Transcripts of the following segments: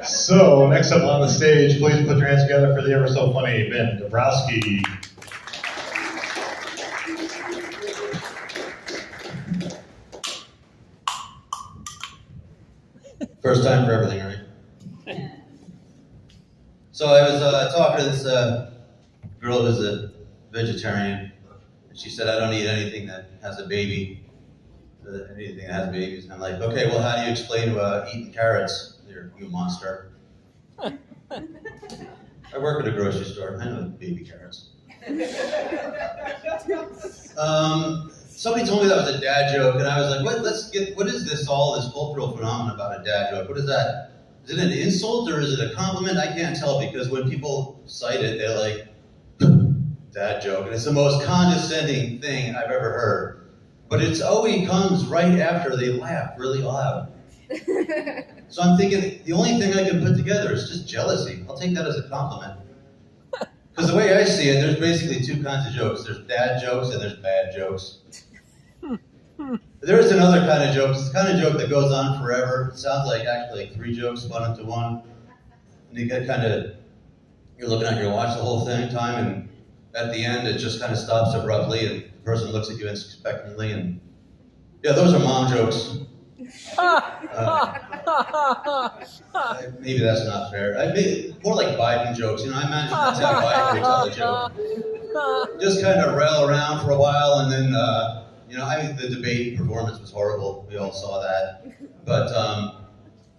So, next up on the stage, please put your hands together for the ever so funny Ben Dabrowski. First time for everything, right? So I was talking to this girl who's a vegetarian, and she said, I don't eat anything that has a baby, anything that has babies. And I'm like, okay, well, how do you explain eating carrots, you monster? I work at a grocery store. I know baby carrots. Somebody told me that was a dad joke, and I was like, what is this cultural phenomenon about a dad joke? What is that? Is it an insult or is it a compliment? I can't tell, because when people cite it, they're like, dad joke. And it's the most condescending thing I've ever heard. But it's always comes right after they laugh really loud. So I'm thinking, the only thing I can put together is just jealousy. I'll take that as a compliment. Because the way I see it, there's basically two kinds of jokes. There's dad jokes and there's bad jokes. There is another kind of joke. It's the kind of joke that goes on forever. It sounds like actually like three jokes spun into one. And you get you're looking at your watch the whole time, and at the end it just kind of stops abruptly, and the person looks at you expectantly, and yeah, those are mom jokes. Maybe that's not fair. More like Biden jokes. I imagine that's how Biden would tell a joke. Just kind of rail around for a while, and then, I think the debate performance was horrible. We all saw that. But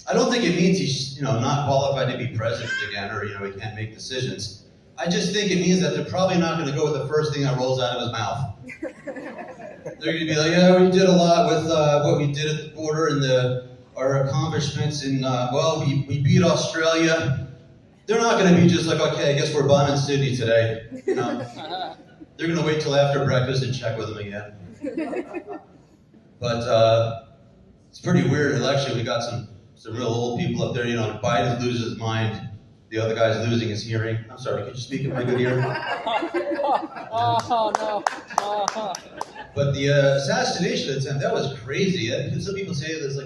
I don't think it means he's, not qualified to be president again, or, he can't make decisions. I just think it means that they're probably not going to go with the first thing that rolls out of his mouth. They're going to be like, yeah, we did a lot with what we did at the border and our accomplishments in, we beat Australia. They're not going to be just like, okay, I guess we're bombing Sydney today. They're going to wait till after breakfast and check with them again. But it's a pretty weird election. We got some real old people up there. Biden loses his mind. The other guy's losing his hearing. I'm sorry, could you speak in my good ear? Oh, no. But the assassination attempt, that was crazy. Some people say there's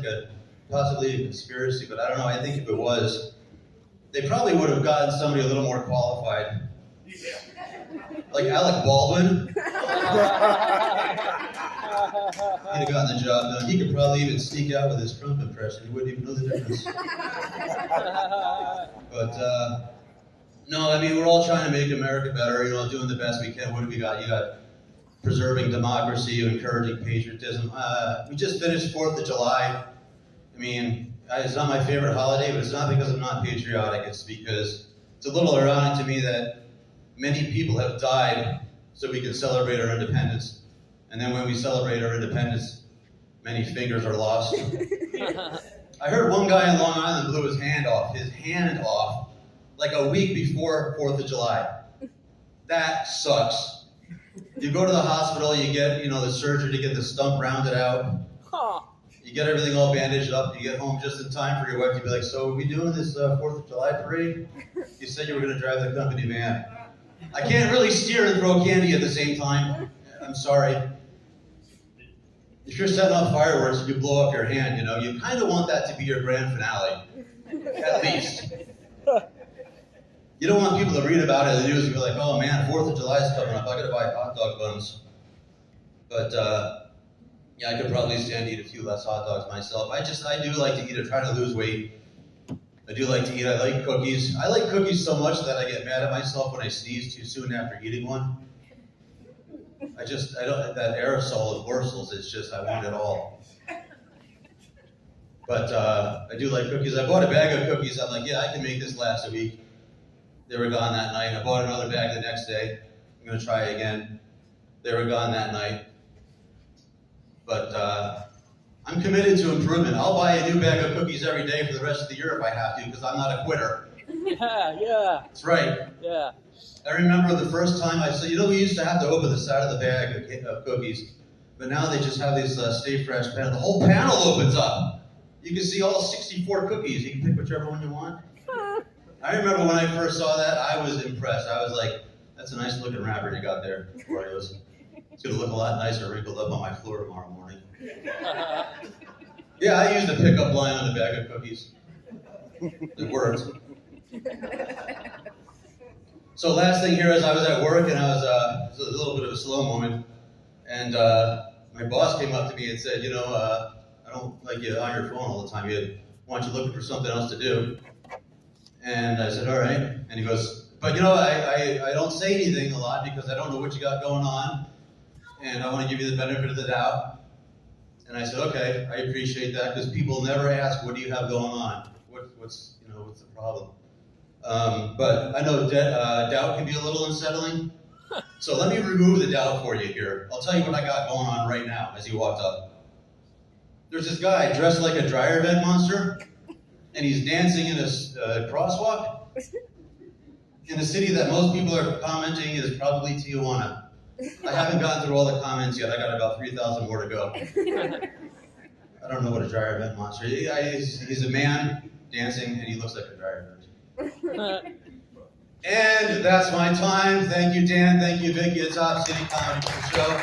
possibly a conspiracy, but I don't know. I think if it was, they probably would have gotten somebody a little more qualified. Like Alec Baldwin. He'd have gotten the job done. He could probably even sneak out with his Trump impression. He wouldn't even know the difference. But, no, we're all trying to make America better, doing the best we can. What have you got? You got preserving democracy, encouraging patriotism. We just finished 4th of July. It's not my favorite holiday, but it's not because I'm not patriotic. It's because it's a little ironic to me that many people have died so we can celebrate our independence. And then when we celebrate our independence, many fingers are lost. I heard one guy in Long Island blew his hand off like a week before 4th of July. That sucks. You go to the hospital, you get, the surgery to get the stump rounded out. You get everything all bandaged up, you get home just in time for your wife to be like, so are we doing this 4th of July parade? You said you were going to drive the company van. I can't really steer and throw candy at the same time. I'm sorry. If you're setting off fireworks and you blow up your hand, you kind of want that to be your grand finale. At least. You don't want people to read about it in the news and be like, oh man, 4th of July is coming up, I gotta buy hot dog buns. But, I could probably stand to eat a few less hot dogs myself. I do like to eat. I try to lose weight. I do like to eat. I like cookies. I like cookies so much that I get mad at myself when I sneeze too soon after eating one. I don't, that aerosol of morsels, I want it all. But I do like cookies. I bought a bag of cookies. I'm like, yeah, I can make this last a week. They were gone that night. I bought another bag the next day. I'm going to try again. They were gone that night. But I'm committed to improvement. I'll buy a new bag of cookies every day for the rest of the year if I have to, because I'm not a quitter. Yeah. That's right. Yeah. I remember the first time I saw, we used to have to open the side of the bag of cookies, but now they just have this Stay Fresh panel. The whole panel opens up. You can see all 64 cookies. You can pick whichever one you want. I remember when I first saw that, I was impressed. I was like, that's a nice looking wrapper you got there, Oreos. It's going to look a lot nicer wrinkled up on my floor tomorrow morning. Yeah, I used a pickup line on the bag of cookies. It worked. So last thing here is I was at work and it was a little bit of a slow moment, and my boss came up to me and said, I don't like you on your phone all the time. Why don't you look for something else to do? And I said, all right. And he goes, but I don't say anything a lot because I don't know what you got going on, and I want to give you the benefit of the doubt. And I said, okay, I appreciate that, because people never ask, what do you have going on? What's the problem? But I know doubt can be a little unsettling. So let me remove the doubt for you here. I'll tell you what I got going on right now as you walked up. There's this guy dressed like a dryer vent monster, and he's dancing in a crosswalk in a city that most people are commenting is probably Tijuana. I haven't gotten through all the comments yet. I got about 3,000 more to go. I don't know what a dryer vent monster is. He's a man dancing, and he looks like a dryer vent. And that's my time. Thank you, Dan. Thank you, Vicky. It's TopCity Comedy Show.